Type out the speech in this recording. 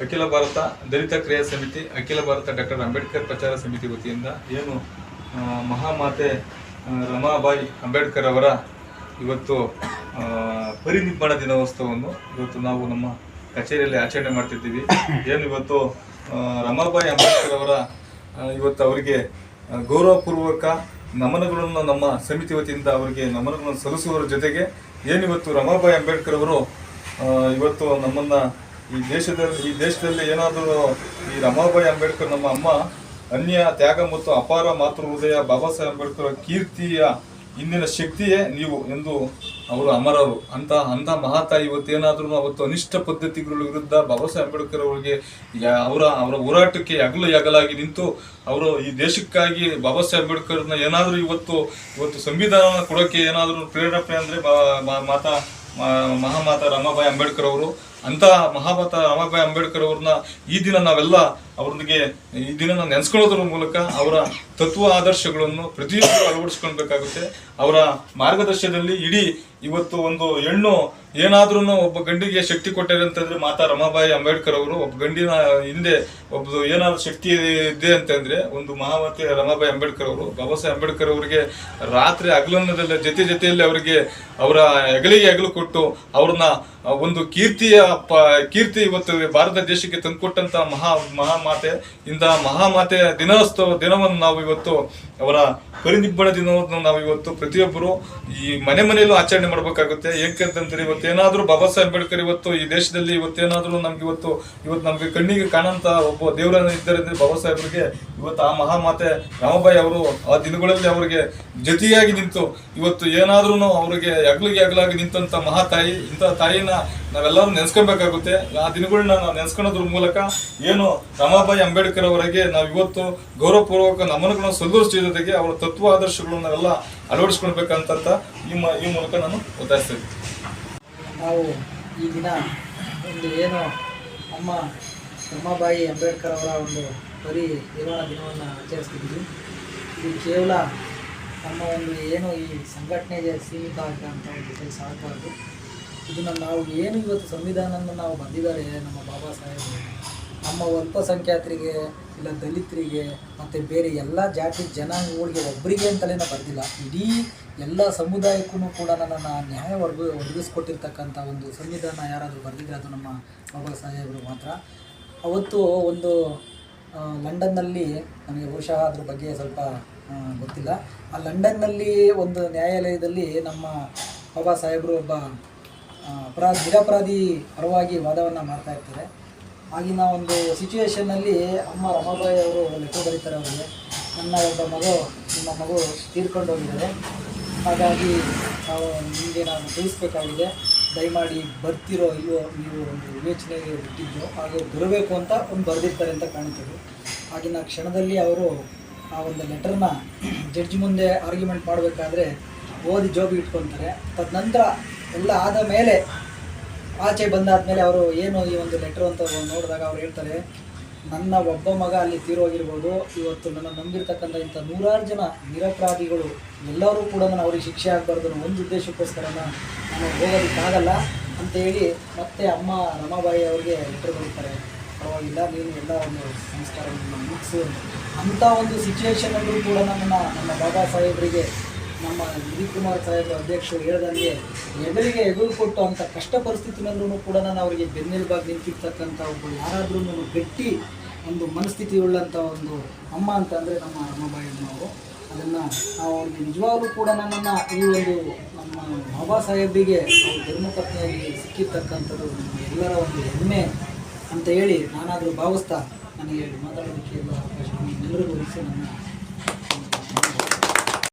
ಅಖಿಲ ಭಾರತ ದಲಿತ ಕ್ರಿಯಾ ಸಮಿತಿ, ಅಖಿಲ ಭಾರತ ಡಾಕ್ಟರ್ ಅಂಬೇಡ್ಕರ್ ಪ್ರಚಾರ ಸಮಿತಿ ವತಿಯಿಂದ ಏನು ಮಹಾಮಾತೆ ರಮಾಬಾಯಿ ಅಂಬೇಡ್ಕರ್ ಅವರ ಇವತ್ತು ಪರಿನಿಬ್ಬಣ ದಿನೋತ್ಸವವನ್ನು ಇವತ್ತು ನಾವು ನಮ್ಮ ಕಚೇರಿಯಲ್ಲಿ ಆಚರಣೆ ಮಾಡ್ತಿದ್ದೀವಿ. ಏನು ಇವತ್ತು ರಮಾಬಾಯಿ ಅಂಬೇಡ್ಕರ್ ಅವರ ಇವತ್ತು ಅವರಿಗೆ ಗೌರವಪೂರ್ವಕ ನಮನಗಳನ್ನು ನಮ್ಮ ಸಮಿತಿ ವತಿಯಿಂದ ಅವರಿಗೆ ನಮನಗಳನ್ನು ಸಲ್ಲಿಸುವುದರ ಜೊತೆಗೆ ಏನಿವತ್ತು ರಮಾಬಾಯಿ ಅಂಬೇಡ್ಕರ್ ಅವರು ಇವತ್ತು ನಮ್ಮನ್ನು ಈ ದೇಶದಲ್ಲಿ ಏನಾದರೂ ಈ ರಮಾಬಾಯಿ ಅಂಬೇಡ್ಕರ್ ನಮ್ಮ ಅಮ್ಮ ಅನ್ಯ ತ್ಯಾಗ ಮತ್ತು ಅಪಾರ ಮಾತೃ ಹೃದಯ ಬಾಬಾ ಸಾಹೇಬ್ ಅಂಬೇಡ್ಕರ್ ಕೀರ್ತಿಯ ಇಂದಿನ ಶಕ್ತಿಯೇ ನೀವು ಎಂದು ಅವರು ಅಮರರು ಅಂತ ಮಹಾತಾಯಿ ಇವತ್ತೇನಾದ್ರೂ ಅವತ್ತು ಅನಿಷ್ಟ ಪದ್ಧತಿಗಳ ವಿರುದ್ಧ ಬಾಬಾ ಸಾಹೇಬ್ ಅಂಬೇಡ್ಕರ್ ಅವರಿಗೆ ಅವರ ಹೋರಾಟಕ್ಕೆ ಯಗಲಾಗಿ ನಿಂತು ಅವರು ಈ ದೇಶಕ್ಕಾಗಿ ಬಾಬಾ ಸಾಹೇಬ್ ಅಂಬೇಡ್ಕರ್ನ ಏನಾದರೂ ಇವತ್ತು ಸಂವಿಧಾನ ಕೊಡೋಕ್ಕೆ ಏನಾದರೂ ಪ್ರೇರೇಪಣೆ ಅಂದರೆ ಮಹಾಮಾತಾ ರಮಾಬಾಯಿ ಅಂಬೇಡ್ಕರ್ ಅವರು ಅಂತ ಮಹಾಮಾತಾ ರಮಾಬಾಯಿ ಅಂಬೇಡ್ಕರ್ ಅವ್ರನ್ನ ಈ ದಿನ ನಾವೆಲ್ಲ ಅವ್ರಿಗೆ ಈ ದಿನ ನೆನೆಸ್ಕೊಳ್ಳೋದ್ರ ಮೂಲಕ ಅವರ ತತ್ವ ಆದರ್ಶಗಳನ್ನು ಪ್ರತಿಯೊಬ್ಬರು ಅಳವಡಿಸ್ಕೊಳ್ಬೇಕಾಗುತ್ತೆ. ಅವರ ಮಾರ್ಗದರ್ಶನದಲ್ಲಿ ಇಡೀ ಇವತ್ತು ಒಂದು ಹೆಣ್ಣು ಏನಾದ್ರೂ ಒಬ್ಬ ಗಂಡಿಗೆ ಶಕ್ತಿ ಕೊಟ್ಟಿದೆ ಅಂತಂದ್ರೆ ಮಾತಾ ರಮಾಬಾಯಿ ಅಂಬೇಡ್ಕರ್ ಅವರು ಒಬ್ಬ ಗಂಡಿನ ಹಿಂದೆ ಒಬ್ಬ ಏನಾದ್ರು ಶಕ್ತಿ ಇದೆ ಅಂತಂದ್ರೆ ಒಂದು ಮಹಾಮಾತೆ ರಮಾಬಾಯಿ ಅಂಬೇಡ್ಕರ್ ಅವರು ಬಾಬಾ ಸಾಹೇಬ್ ಅಂಬೇಡ್ಕರ್ ಅವರಿಗೆ ರಾತ್ರಿ ಹಗಲನ್ನದಲ್ಲೇ ಜೊತೆಯಲ್ಲಿ ಅವರಿಗೆ ಅವರ ಹೆಗಲಿಗೆ ಹೆಗಲು ಕೊಟ್ಟು ಅವ್ರನ್ನ ಒಂದು ಕೀರ್ತಿ ಇವತ್ತು ಭಾರತ ದೇಶಕ್ಕೆ ತಂದುಕೊಟ್ಟಂತ ಮಹಾಮಾತೆ ಇಂದ ಮಹಾಮಾತೆ ದಿನವನ್ನು ನಾವು ಇವತ್ತು ಅವರ ಪರಿನಿಬ್ಬಣ ದಿನವನ್ನು ನಾವು ಇವತ್ತು ಪ್ರತಿಯೊಬ್ಬರು ಈ ಮನೆಯಲ್ಲೂ ಆಚರಣೆ ಮಾಡಬೇಕಾಗುತ್ತೆ. ಏಕೆಂತಂದ್ರೆ ಇವತ್ತೇನಾದ್ರೂ ಬಾಬಾ ಸಾಹೇಬ್ ಅಂಬೇಡ್ಕರ್ ಇವತ್ತು ಈ ದೇಶದಲ್ಲಿ ಇವತ್ತೇನಾದ್ರೂ ಇವತ್ತು ನಮ್ಗೆ ಕಣ್ಣಿಗೆ ಕಾಣಂತ ಒಬ್ಬ ದೇವರನ್ನ ಇದ್ದಾರೆ ಅಂದ್ರೆ ಬಾಬಾ ಸಾಹೇಬ್ರಿಗೆ ಇವತ್ತು ಆ ಮಹಾಮಾತೆ ರಮಾಬಾಯಿ ಅವರು ಆ ದಿನಗಳಲ್ಲಿ ಅವರಿಗೆ ಜೊತೆಯಾಗಿ ನಿಂತು ಇವತ್ತು ಏನಾದ್ರೂ ಅವರಿಗೆ ಅಗಲಾಗಿ ನಿಂತಂತ ಮಹಾತಾಯಿ ಇಂಥ ತಾಯಿನ ನಾವೆಲ್ಲರೂ ನೆನೆಸ್ಕೊಬೇಕಾಗುತ್ತೆ. ಆ ದಿನಗಳನ್ನ ನಾವು ನೆನೆಸ್ಕೊಳ್ಳೋದ್ರ ಮೂಲಕ ಏನು ರಮಾಬಾಯಿ ಅಂಬೇಡ್ಕರ್ ಅವರಿಗೆ ನಾವು ಇವತ್ತು ಗೌರವಪೂರ್ವಕ ನಮನಗಳನ್ನು ಸಲ್ಲಿಸುವ ಜೊತೆಗೆ ಅವರ ತತ್ವ ಆದರ್ಶಗಳನ್ನು ನಾವೆಲ್ಲ ಅಳವಡಿಸ್ಕೊಳ್ಬೇಕಂತ ಈ ಮೂಲಕ ನಾನು ಒತ್ತಾಯಿಸ್ತೇನೆ. ನಾವು ಈ ದಿನ ಒಂದು ಏನು ಅಮ್ಮ ರಮಾಬಾಯಿ ಅಂಬೇಡ್ಕರ್ ಅವರ ಒಂದು ಪರಿನಿರ್ವಾಣ ದಿನವನ್ನು ಆಚರಿಸ್ತಿದ್ದೀವಿ. ಇದು ಕೇವಲ ನಮ್ಮ ಒಂದು ಏನು ಈ ಸಂಘಟನೆಗೆ ಸೀಮಿತ ಅಂತ ಒಂದು ಕೆಲಸ ಆಗಬಾರ್ದು. ಇದನ್ನು ನಾವು ಏನು ಇವತ್ತು ಸಂವಿಧಾನವನ್ನು ನಾವು ಬಂದಿದ್ದಾರೆ ನಮ್ಮ ಬಾಬಾ ಸಾಹೇಬರು ನಮ್ಮ ಅಲ್ಪಸಂಖ್ಯಾತರಿಗೆ ಇಲ್ಲ ದಲಿತರಿಗೆ ಮತ್ತು ಬೇರೆ ಎಲ್ಲ ಜಾತಿ ಜನಾಂಗಗಳಿಗೆ ಒಬ್ಬರಿಗೆ ಅಂತಲೇ ಬರೆದಿಲ್ಲ, ಇಡೀ ಎಲ್ಲ ಸಮುದಾಯಕ್ಕೂ ಕೂಡ ನನ್ನನ್ನು ನ್ಯಾಯ ಒದಗಿಸ್ಕೊಟ್ಟಿರ್ತಕ್ಕಂಥ ಒಂದು ಸಂವಿಧಾನ ಯಾರಾದರೂ ಬರೆದಿದ್ರೆ ಅದು ನಮ್ಮ ಬಾಬಾ ಸಾಹೇಬರು ಮಾತ್ರ. ಅವತ್ತು ಒಂದು ಲಂಡನ್ನಲ್ಲಿ ನನಗೆ ಬಹುಶಃ ಅದ್ರ ಬಗ್ಗೆ ಸ್ವಲ್ಪ ಗೊತ್ತಿಲ್ಲ, ಆ ಲಂಡನ್ನಲ್ಲಿ ಒಂದು ನ್ಯಾಯಾಲಯದಲ್ಲಿ ನಮ್ಮ ಬಾಬಾ ಸಾಹೇಬರು ಒಬ್ಬ ನಿರಪರಾಧಿ ಪರವಾಗಿ ವಾದವನ್ನು ಮಾಡ್ತಾ ಇರ್ತಾರೆ. ಆಗಿನ ಒಂದು ಸಿಚುವೇಷನ್ನಲ್ಲಿ ಅಮ್ಮ ರಮಾಬಾಯಿ ಅವರು ಲೆಕ್ಕ ಬರೀತಾರೆ ಅವರಿಗೆ, ನಿಮ್ಮ ಮಗು ತೀರ್ಕೊಂಡು ಹೋಗಿದ್ದಾರೆ, ಹಾಗಾಗಿ ನಾವು ನಿಮಗೆ ನಾನು ತಿಳಿಸ್ಬೇಕಾಗಿದೆ, ದಯಮಾಡಿ ಬರ್ತಿರೋ ಇಲ್ಲೋ ನೀವು ಒಂದು ವಿವೇಚನೆಗೆ ಬಿಟ್ಟಿದ್ದು ಹಾಗೆ ಬರಬೇಕು ಅಂತ ಒಂದು ಬರೆದಿರ್ತಾರೆ ಅಂತ ಕಾಣ್ತದೆ. ಆಗಿನ ಕ್ಷಣದಲ್ಲಿ ಅವರು ಆ ಒಂದು ಲೆಟರ್ನ ಜಡ್ಜ್ ಮುಂದೆ ಆರ್ಗ್ಯುಮೆಂಟ್ ಮಾಡಬೇಕಾದ್ರೆ ಓದಿ ಜೋಬಿಗೆ ಇಟ್ಕೊತಾರೆ. ತದನಂತರ ಎಲ್ಲ ಆದ ಮೇಲೆ ಆಚೆ ಬಂದಾದಮೇಲೆ ಅವರು ಏನು ಈ ಒಂದು ಲೆಟ್ರ್ ಅಂತ ನೋಡಿದಾಗ ಅವ್ರು ಹೇಳ್ತಾರೆ, ನನ್ನ ಒಬ್ಬ ಮಗ ಅಲ್ಲಿ ತೀರೋಗಿರ್ಬೋದು, ಇವತ್ತು ನನ್ನ ನಂಬಿರ್ತಕ್ಕಂಥ ಇಂಥ ನೂರಾರು ಜನ ನಿರಪರಾಧಿಗಳು ಎಲ್ಲರೂ ಕೂಡ ನಾನು ಅವ್ರಿಗೆ ಶಿಕ್ಷೆ ಆಗಬಾರ್ದು ಅನ್ನೋ ಒಂದು ಉದ್ದೇಶಕ್ಕೋಸ್ಕರ ನಾನು ಹೋಗೋದಕ್ಕಾಗಲ್ಲ ಅಂತೇಳಿ ಮತ್ತೆ ಅಮ್ಮ ರಮಾಬಾಯಿ ಅವರಿಗೆ ಲೆಟ್ರ್ ಬರೀತಾರೆ, ಪರವಾಗಿಲ್ಲ ನೀನು ಎಲ್ಲ ಒಂದು ಸಂಸ್ಕಾರವನ್ನು ಮುಗಿಸು ಅಂಥ ಒಂದು ಸಿಚುವೇಷನಲ್ಲೂ ಕೂಡ ನಮ್ಮ ಬಾಬಾ ಸಾಹೇಬರಿಗೆ ನಮ್ಮ ವಿಜಯ್ ಕುಮಾರ್ ಸಾಹೇಬ್ ಅಧ್ಯಕ್ಷರು ಹೇಳ್ದಂಗೆ ಹೆಗಲು ಕೊಟ್ಟು ಅಂಥ ಕಷ್ಟ ಪರಿಸ್ಥಿತಿನಲ್ಲೂ ಕೂಡ ನಾನು ಅವರಿಗೆ ಬೆನ್ನೆಲುಬಾಗಿ ನಿಂತಿರ್ತಕ್ಕಂಥ ಒಬ್ಬರು ಯಾರಾದ್ರೂ ಗಟ್ಟಿ ಒಂದು ಮನಸ್ಥಿತಿ ಉಳ್ಳಂಥ ಒಂದು ಅಮ್ಮ ಅಂತ ಅಂದರೆ ನಮ್ಮ ರಮಾಬಾಯಿ ಅಮ್ಮವರು. ಅದನ್ನು ನಾವು ಅವ್ರಿಗೆ ನಿಜವಾಗ್ಲೂ ಕೂಡ ನನ್ನನ್ನು ಈ ಒಂದು ನಮ್ಮ ಬಾಬಾ ಸಾಹೇಬರಿಗೆ ಅವರು ಧರ್ಮಪತ್ನಿಯಾಗಿ ಸಿಕ್ಕಿರ್ತಕ್ಕಂಥದ್ದು ಎಲ್ಲರ ಒಂದು ಹೆಮ್ಮೆ ಅಂತ ಹೇಳಿ ನಾನಾದರೂ ಭಾವಿಸ್ತಾ ನನಗೆ ಮಾತಾಡೋದಕ್ಕೆ ಎಲ್ಲ ಅವಕಾಶ ಎಲ್ಲರಿಗೂ ನನ್ನ